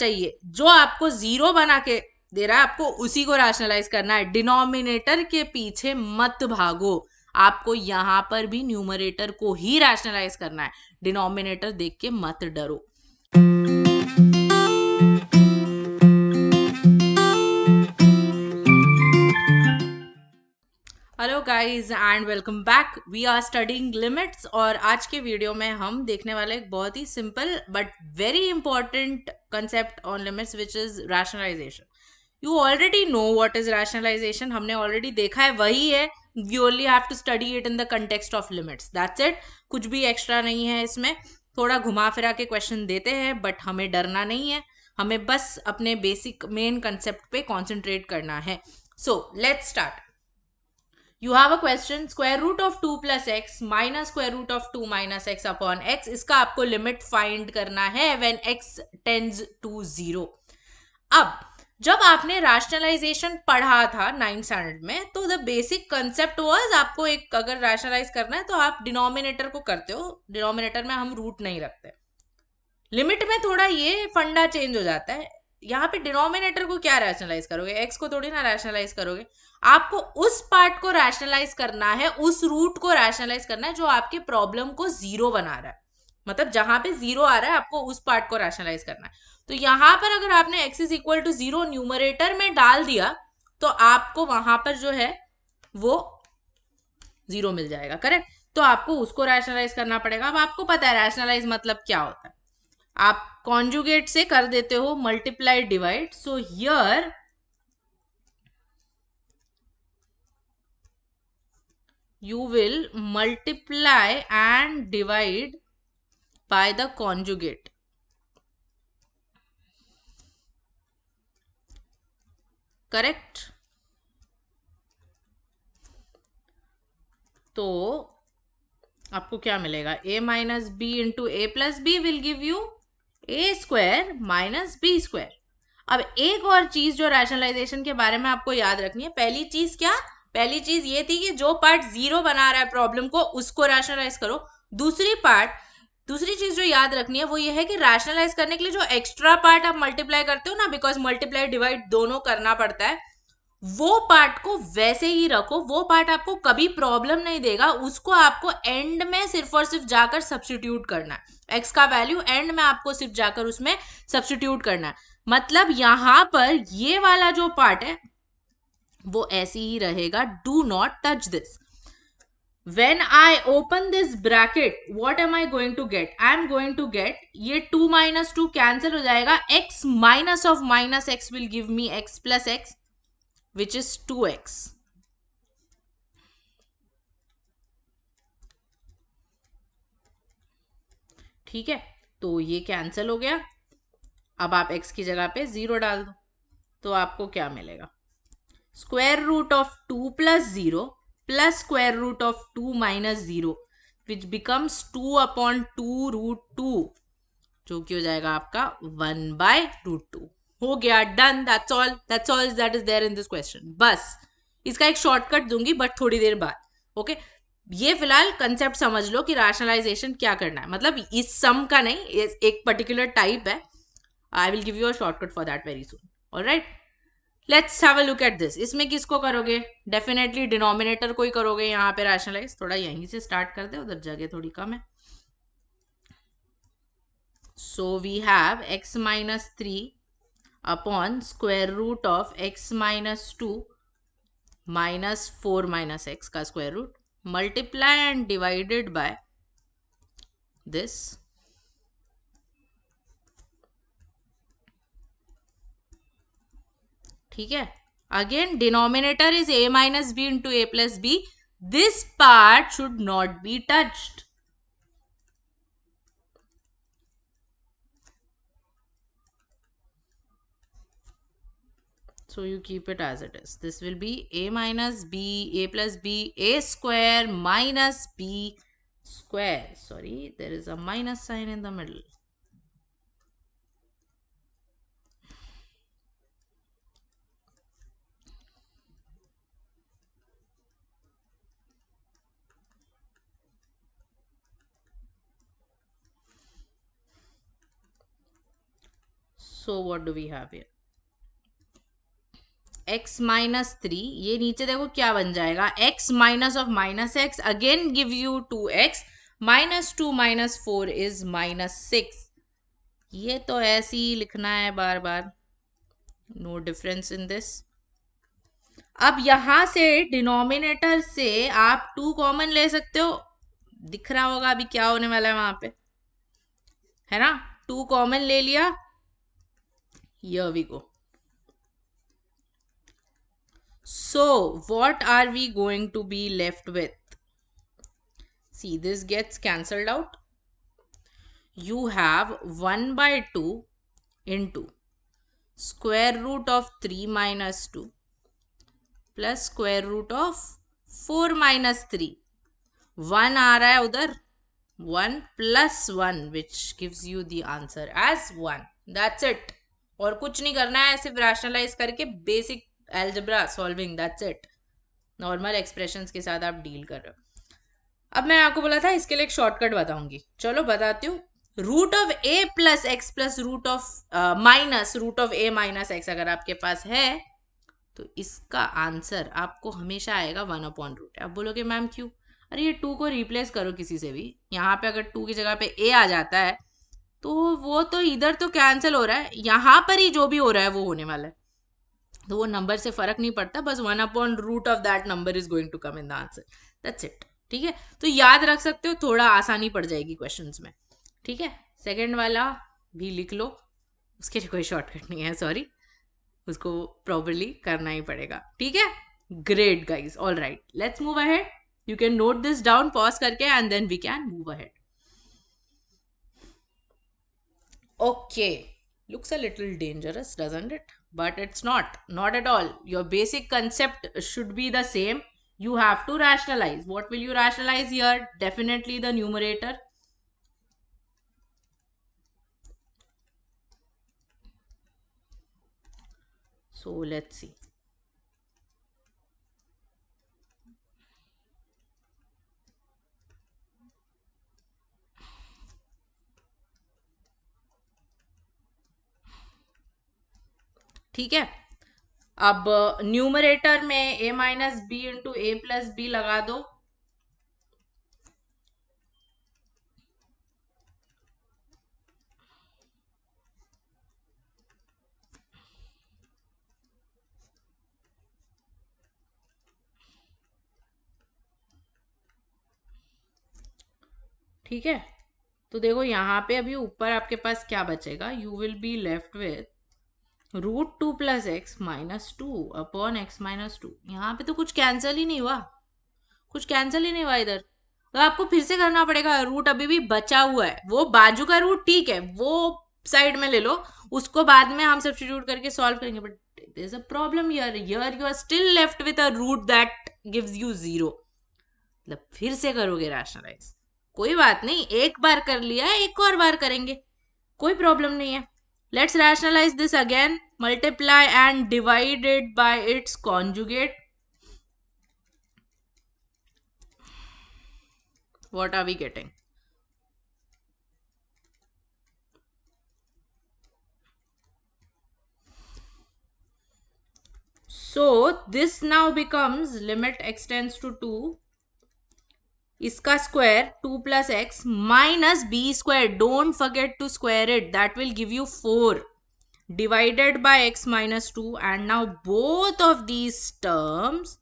चाहिए, जो आपको जीरो बना के दे रहा है आपको उसी को रैशनलाइज करना है। डिनोमिनेटर के पीछे मत भागो, आपको यहां पर भी न्यूमरेटर को ही रैशनलाइज करना है, डिनोमिनेटर देख के मत डरो। Hello guys and welcome back, we are studying limits. और आज के वीडियो में हम देखने वाले एक बहुत ही simple but very important concept on limits which is rationalisation. You already know what is rationalisation, हमने ऑलरेडी देखा है, वही है। You only have to study it in the context of limits, that's it. कुछ भी एक्स्ट्रा नहीं है इसमें। थोड़ा घुमा फिरा के क्वेश्चन देते हैं बट हमें डरना नहीं है, हमें बस अपने बेसिक मेन कंसेप्ट पे कॉन्सेंट्रेट करना है। So let's start. You have a question, square root of 2 plus x minus square root of 2 minus x upon x, इसका आपको लिमिट फाइंड करना है when x tends to 0। अब जब आपने रैशनलाइजेशन पढ़ा था 9th स्टैंडर्ड में, तो द बेसिक कंसेप्ट वाज आपको एक अगर रैशनलाइज करना है तो आप डिनोमिनेटर को करते हो, डिनोमिनेटर में हम रूट नहीं रखते। लिमिट में थोड़ा ये फंडा चेंज हो जाता है, यहाँ पे डिनोमिनेटर को क्या रैशनलाइज करोगे, एक्स को थोड़ी ना रैशनलाइज करोगे। आपको उस पार्ट को रैशनलाइज करना है, उस रूट को रैशनलाइज करना है जो आपके प्रॉब्लम को जीरो बना रहा है, मतलब जहां पे जीरो आ रहा है आपको उस पार्ट को रैशनलाइज करना है। तो यहां पर अगर आपने x is equal to 0 numerator में डाल दिया तो आपको वहां पर जो है वो 0 मिल जाएगा, करेक्ट। तो आपको उसको रैशनलाइज करना पड़ेगा। अब आपको पता है रैशनलाइज मतलब क्या होता है, आप कॉन्जुगेट से कर देते हो multiply divide. So here you will multiply and divide by the conjugate, correct। तो आपको क्या मिलेगा, a minus b into a plus b will give you a square minus b square. अब एक और चीज जो रैशनलाइजेशन के बारे में आपको याद रखनी है, पहली चीज क्या, पहली चीज ये थी कि जो पार्ट जीरो बना रहा है प्रॉब्लम को उसको रैशनलाइज करो। दूसरी चीज जो याद रखनी है वो ये है कि रैशनलाइज करने के लिए जो एक्स्ट्रा पार्ट आप मल्टीप्लाई करते हो ना, बिकॉज मल्टीप्लाई डिवाइड दोनों करना पड़ता है, वो पार्ट को वैसे ही रखो। वो पार्ट आपको कभी प्रॉब्लम नहीं देगा, उसको आपको एंड में सिर्फ और सिर्फ जाकर सब्स्टिट्यूट करना है। एक्स का वैल्यू एंड में आपको सिर्फ जाकर उसमें सब्स्टिट्यूट करना है। मतलब यहां पर ये वाला जो पार्ट है वो ऐसे ही रहेगा, do not touch this. When I open this bracket, what am I going to get? I am going to get ये 2 minus 2 cancel हो जाएगा, x minus of minus x will give me x plus x which is 2x। ठीक है, तो ये cancel हो गया। अब आप x की जगह पे 0 डाल दो, तो आपको क्या मिलेगा, square root of 2 plus 0 plus square root of 2 minus 0 which becomes 2 upon 2 root 2, जो कि हो जाएगा आपका 1 बाय रूट 2। हो गया, done, that's all that is there in this question. बस इसका एक शॉर्टकट दूंगी बट थोड़ी देर बाद, ओके। ये फिलहाल कंसेप्ट समझ लो कि रैशनलाइजेशन क्या करना है, मतलब इस सम का नहीं, एक पर्टिकुलर टाइप है। I will give you a shortcut for that very soon, alright. Let's have a look at this. इसमें किसको करोगे, डेफिनेटली डिनोमिनेटर को ही करोगे यहाँ पे रैशनलाइज। थोड़ा यहीं से स्टार्ट कर दे, उधर जगह थोड़ी कम है। So we have x minus 3 upon square root of x minus 2 minus 4 minus x का square root, multiply and divided by this। ठीक है, again denominator is a minus b into a plus b, this part should not be touched। So you keep it as it is. This will be a minus b, a plus b, a square minus b square. Sorry, there is a minus sign in the middle. So what do we have here? x minus 3, ये नीचे देखो क्या बन जाएगा, x minus of minus x again give you 2x, minus 2 minus 4 is minus 6. ये तो ऐसे ही लिखना है बार बार, नो डिफरेंस इन दिस. अब यहां से डिनोमिनेटर से आप 2 कॉमन ले सकते हो, दिख रहा होगा अभी क्या होने वाला है वहां पे, है ना. 2 कॉमन ले लिया, here we go. So what are we going to be left with? See, this gets cancelled out. You have 1 by 2 into square root of 3 minus 2 plus square root of 4 minus 3. 1 आ रहा है उधर, 1 plus 1 which gives you the answer as 1. That's it. और कुछ नहीं करना है, सिर्फ rationalise करके basic algebra solving, that's it. Normal expressions के साथ आप डील कर रहे हो. अब मैं आपको बोला था इसके लिए एक शॉर्टकट बताऊंगी, चलो बताती हूँ. Root of a plus x plus root of minus root of a minus x अगर आपके पास है तो इसका आंसर आपको हमेशा आएगा 1/रूट. आप बोलोगे मैम क्यों? अरे ये 2 को रिप्लेस करो किसी से भी, यहाँ पे अगर 2 की जगह पे ए आ जाता है तो वो तो इधर तो कैंसिल हो रहा है, यहाँ पर ही जो भी हो रहा है वो होने वाला है, तो वो नंबर से फर्क नहीं पड़ता, बस 1/रूट of that number is going to come in the answer, that's it. ठीक है, तो याद रख सकते हो, थोड़ा आसानी पड़ जाएगी क्वेश्चंस में. ठीक है, सेकंड वाला भी लिख लो, उसके लिए कोई शॉर्टकट नहीं है, सॉरी, उसको प्रॉपरली करना ही पड़ेगा. ठीक है, great guys, all right, let's move ahead. You can note this down pause करके and then we can move ahead. Okay, looks a little dangerous, doesn't it? But it's not at all. Your basic concept should be the same. You have to rationalize. What will you rationalize here? Definitely the numerator. So let's see. ठीक है, अब numerator में a minus b into a plus b लगा दो. ठीक है, तो देखो यहाँ पे अभी ऊपर आपके पास क्या बचेगा, you will be left with √2 plus x minus 2 upon x minus 2. यहाँ पे तो कुछ कैंसिल ही नहीं हुआ, कुछ कैंसिल ही नहीं हुआ इधर, तो आपको फिर से करना पड़ेगा. रूट अभी भी बचा हुआ है, वो बाजू का रूट ठीक है वो साइड में ले लो, उसको बाद में हम सब्स्टिट्यूट करके सॉल्व करेंगे. But there is a problem here, you are still left with a root that gives you 0. मतलब फिर से करोगे रैशनलाइज, कोई बात नहीं, एक बार कर लिया, एक और बार करेंगे, कोई प्रॉब्लम नहीं है. Let's rationalize this again. Multiply and divide it by its conjugate. What are we getting? So this now becomes limit x tends to 2, इसका square 2 plus x minus b square, don't forget to square it, that will give you 4 divided by x minus 2, and now both of these terms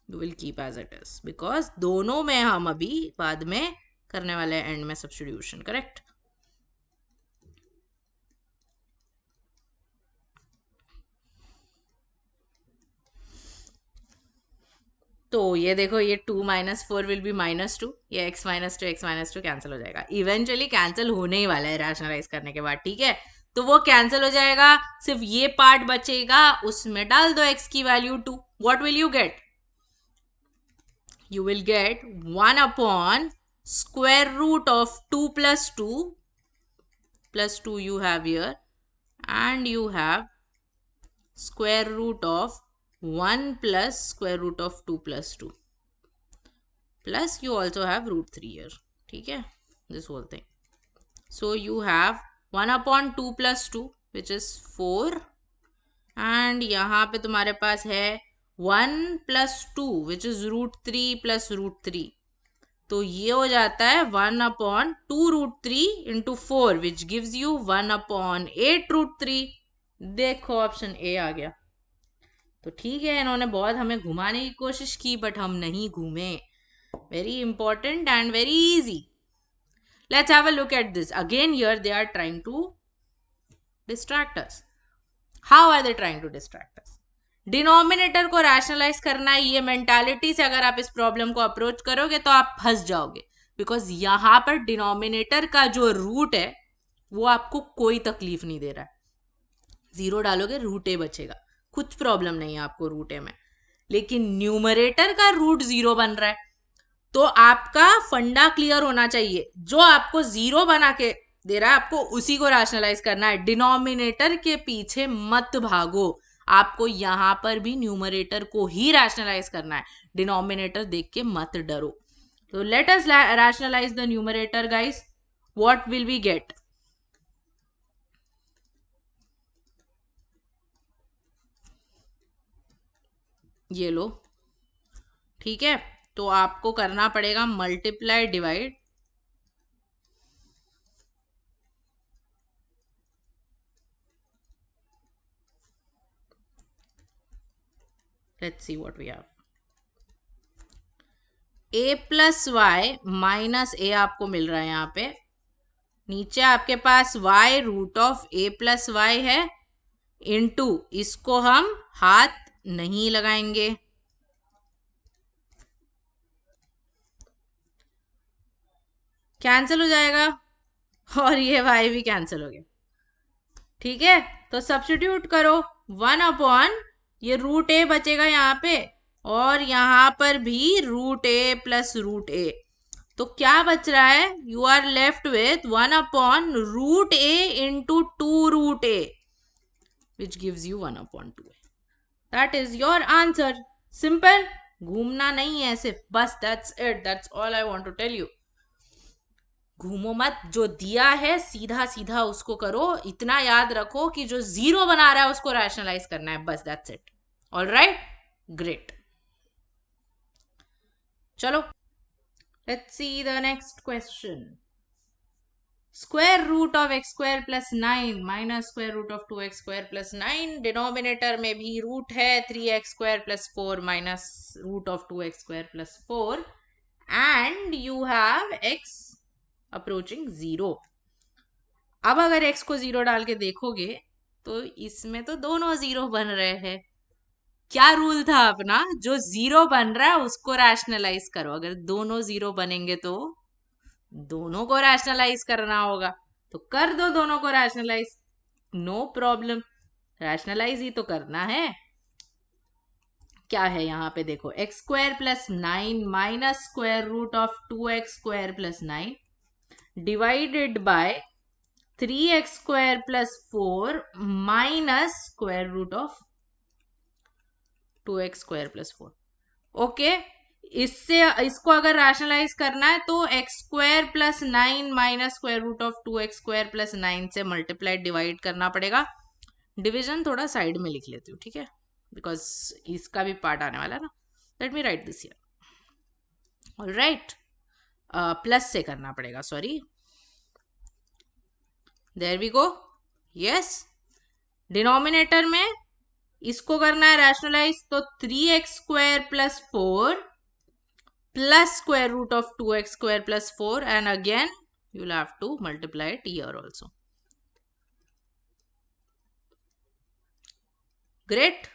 you will keep as it is because दोनों में हम अभी बाद में करने वाले हैं and में सब्स्टिट्यूशन, करेक्ट. तो ये देखो, ये 2 माइनस 4 विल बी माइनस 2, ये x माइनस टू कैंसिल हो जाएगा, इवेंचुअली कैंसिल होने ही वाला है रैशनलाइज करने के बाद. ठीक है, तो वो कैंसिल हो जाएगा, सिर्फ ये पार्ट बचेगा, उसमें डाल दो x की value 2. What will you get? You will get 1 upon square root of 2 plus 2 you have here, and you have square root of 1 plus square root of 2 plus 2, plus you also have root 3 here. ठीक है, this whole thing. So you have 1 upon 2 plus 2, which is 4 and यहाँ पे तुम्हारे पास है 1 + 2 which is √3 + √3, तो ये हो जाता है 1/2√3 इंटू 4 विच गिव्स यू 1/8√3। देखो ऑप्शन ए आ गया। तो ठीक है, इन्होंने बहुत हमें घुमाने की कोशिश की बट हम नहीं घूमे। Very important and very easy. Let's have a look at this again. Here they are trying to distract us. How are they trying to distract us? Denominator को रैशनलाइज करना है, ये मेंटालिटी से अगर आप इस प्रॉब्लम को अप्रोच करोगे तो आप फंस जाओगे, बिकॉज यहां पर डिनोमिनेटर का जो रूट है वो आपको कोई तकलीफ नहीं दे रहा है। 0 डालोगे रूट ए बचेगा, कुछ प्रॉब्लम नहीं है आपको रूट ए में। लेकिन न्यूमरेटर का रूट 0 बन रहा है, तो आपका फंडा क्लियर होना चाहिए। जो आपको 0 बना के दे रहा है आपको उसी को रैशनलाइज करना है। डिनोमिनेटर के पीछे मत भागो, आपको यहां पर भी न्यूमरेटर को ही रैशनलाइज करना है, डिनोमिनेटर देख के मत डरो। तो let us rationalize the numerator guys. What will we get? ये लो, ठीक है। तो आपको करना पड़ेगा multiply divide. Let's see what we have. a + y minus a आपको मिल रहा है यहाँ पे। नीचे आपके पास y √a + y है, इनटू इसको हम हाथ नहीं लगाएंगे, कैंसिल हो जाएगा और ये y भी कैंसिल हो गया। ठीक है, तो सब्स्टिट्यूट करो 1/ ये √a बचेगा यहाँ पे, और यहाँ पर भी √a + √a। तो क्या बच रहा है? You are left with 1/√a into 2√a which gives you 1/2a। That is your answer. Simple, घूमना नहीं है सिर्फ, बस that's it, that's all I want to tell you. घूमो मत, जो दिया है सीधा सीधा उसको करो। इतना याद रखो कि जो 0 बना रहा है उसको रैशनलाइज करना है, बस दैट्स इट। Alright, great. चलो let's see the next question. Square root of x² + 9 minus square root of 2x² + 9। Denominator में भी रूट है 3x² + 4 minus root of 2x² + 4 and you have x approaching 0। अब अगर x को 0 डाल के देखोगे तो इसमें तो दोनों 0 बन रहे हैं। क्या रूल था अपना? जो 0 बन रहा है उसको रैशनलाइज करो। अगर दोनों 0 बनेंगे तो दोनों को रैशनलाइज करना होगा, तो कर दो दोनों को रैशनलाइज, नो प्रॉब्लम। रैशनलाइज ही तो करना है। क्या है यहाँ पे देखो, x² + 9 minus square root of 2x² + 9 divided by 3x² + 4 minus square root of 2x² + 4। Okay, इससे इसको अगर रैशनलाइज करना है तो x² + 9 minus square root of 2x² + 9 से मल्टीप्लाई डिवाइड करना पड़ेगा। डिवीजन थोड़ा साइड में लिख लेती हूँ, ठीक है, बिकॉज इसका भी पार्ट आने वाला है ना। Let me write this here. Alright, plus से करना पड़ेगा, sorry. There we go. Yes, denominator में इसको करना है रैशनलाइज, तो 3x² + 4 plus square root of 2x² + 4 and again you will have to multiply it here also. Great.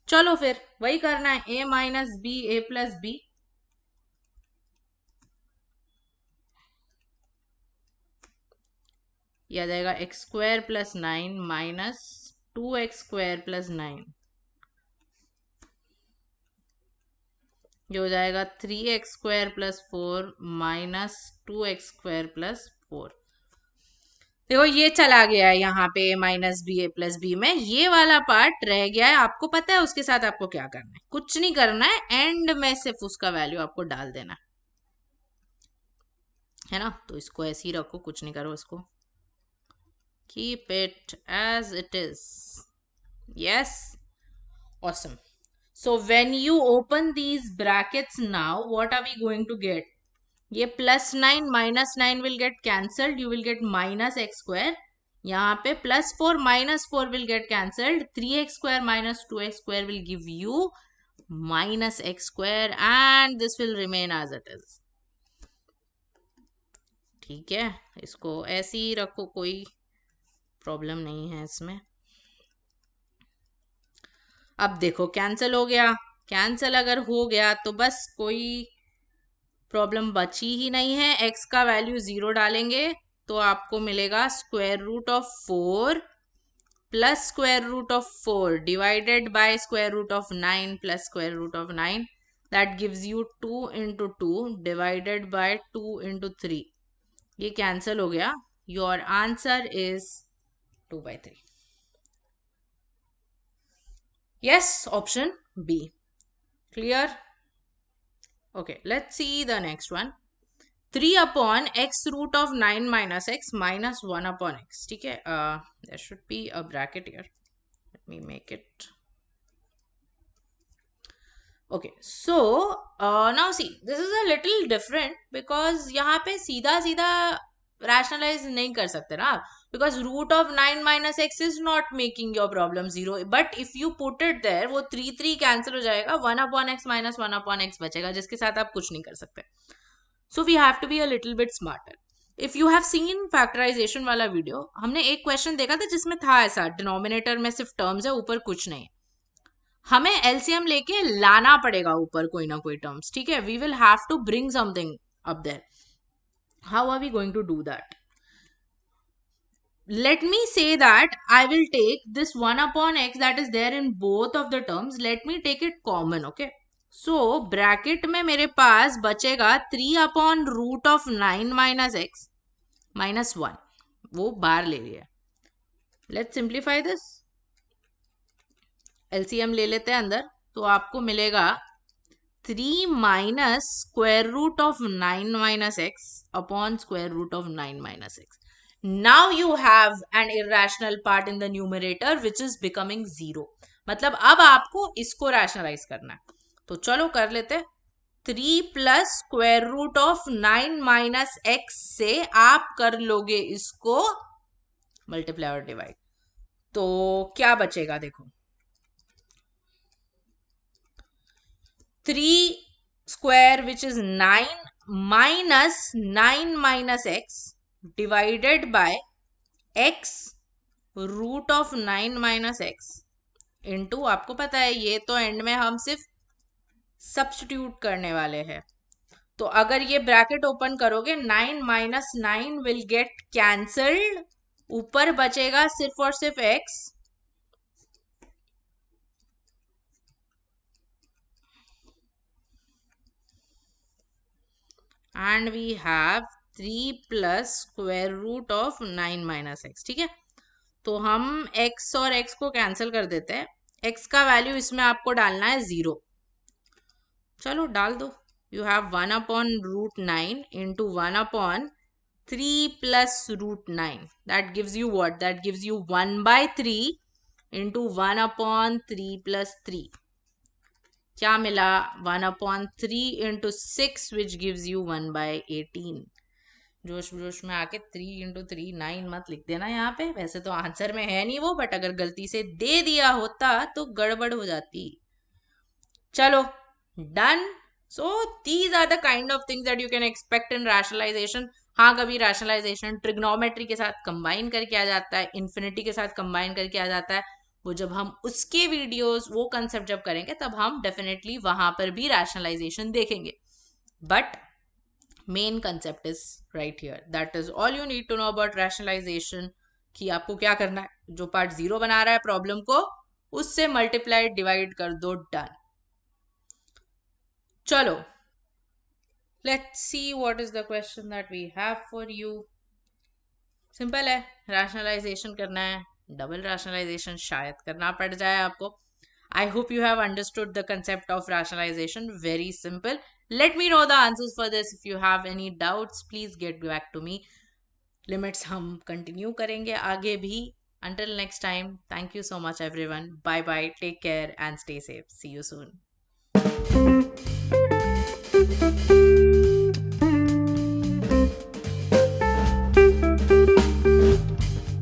चलो फिर वही करना है, a - b a + b। यह आ जाएगा x² + 9 माइनस 2x² + 9, जो हो जाएगा 3x² + 4 माइनस 2x² + 4। देखो ये चला गया है यहाँ पे a - b a + b में, ये वाला पार्ट रह गया है। आपको पता है उसके साथ आपको क्या करना है? कुछ नहीं करना है, एंड में सिर्फ उसका वैल्यू आपको डाल देना है ना। तो इसको ऐसे ही रखो, कुछ नहीं करो इसको। keep it as it is. Yes, awesome. So when you open these brackets now, what are we going to get? ये +9 -9 will get cancelled. You will get -x². यहाँ पे +4 -4 will get cancelled. 3x² - 2x² will give you -x², and this will remain as it is. ठीक है, इसको ऐसे ही रखो, कोई problem नहीं है इसमें. अब देखो कैंसिल हो गया. कैंसिल अगर हो गया तो बस कोई प्रॉब्लम बची ही नहीं है. x का वैल्यू 0 डालेंगे तो आपको मिलेगा √4 plus √4 divided by √9 plus √9. That gives you 2 × 2 divided by 2 × 3. ये कैंसिल हो गया. Your answer is 2/3. Yes, option B. Clear? Okay, let's see the next one. 3 upon x root of 9 minus x minus 1 upon x. ठीक है, there should be a bracket here. Let me make it. Okay, so now see, this is a little different because यहाँ पे सीधा सीधा rationalize नहीं कर सकते ना आप, because √9 minus x is not making your problem 0, but if you put it there, वो 3 cancel हो जाएगा, 1 upon x minus 1 upon x बचेगा, जिसके साथ आप कुछ नहीं कर सकते. So we have to be a little bit smarter. If you have seen factorization वाला वीडियो, हमने एक क्वेश्चन देखा था जिसमें था ऐसा, डिनोमिनेटर में सिर्फ टर्म्स है, ऊपर कुछ नहीं. हमें एलसीएम लेके लाना पड़ेगा ऊपर कोई ना कोई टर्म्स. ठीक है, we will have to bring something up there. How are we going to do that? Let me say that I will take this 1 upon x that is there in both of the terms. Let me take it common, okay? So bracket में मेरे पास बचेगा 3 upon √9 minus x minus 1. वो बाहर ले लिया. Let's simplify this. LCM ले लेते हैं अंदर, तो आपको मिलेगा 3 minus square root of 9 minus x upon square root of 9 minus x. Now you have an irrational part in the numerator which is becoming 0. मतलब अब आपको इसको rationalize करना है. तो चलो कर लेते. 3 plus square root of 9 minus x से आप कर लोगे इसको multiply और divide. तो क्या बचेगा देखो, 3 square which is 9 minus 9 minus x divided by x root of 9 minus x into, आपको पता है ये तो एंड में हम सिर्फ सब्स्टिट्यूट करने वाले हैं. तो अगर ये ब्रैकेट ओपन करोगे 9 minus 9 will get cancelled. ऊपर बचेगा सिर्फ और सिर्फ x. and we have 3 plus square root of 9 minus x. ठीक है, तो हम x और x को कैंसिल कर देते हैं. x का वैल्यू इसमें आपको डालना है 0. चलो डाल दो. you have 1 upon √9 into 1 upon 3 plus √9. that gives you what? That gives you 1/3 into 1 upon 3 plus 3. क्या मिला? 1 upon 3 into 6 which gives you 1/18. जोश जोश में आके 3 into 3 9 मत लिख देना यहाँ पे. वैसे तो आंसर में है नहीं वो, बट अगर गलती से दे दिया होता तो गड़बड़ हो जाती. चलो done. So these are the kind of things that you can expect in rationalization. हाँ, कभी रैशनलाइजेशन ट्रिग्नोमेट्री के साथ कंबाइन करके आ जाता है, इन्फिनिटी के साथ कंबाइन करके आ जाता है. वो जब हम उसके वीडियोस, वो कंसेप्ट जब करेंगे तब हम डेफिनेटली वहां पर भी रैशनलाइजेशन देखेंगे. But main concept is right here. That is all you need to know about rationalization. कि आपको क्या करना है, जो पार्ट 0 बना रहा है प्रॉब्लम को, उससे मल्टीप्लाई डिवाइड कर दो. डन. चलो let's see what is the question that we have for you. Simple है, रैशनलाइजेशन करना है. डबल रैशनलाइजेशन शायद करना पड़ जाए आपको. I hope you have understood the concept of rationalization. Very simple. Let me know the answers for this. If you have any doubts, please get back to me. Limits हम continue करेंगे आगे भी. Until next time, thank you so much everyone. Bye bye, take care and stay safe. See you soon.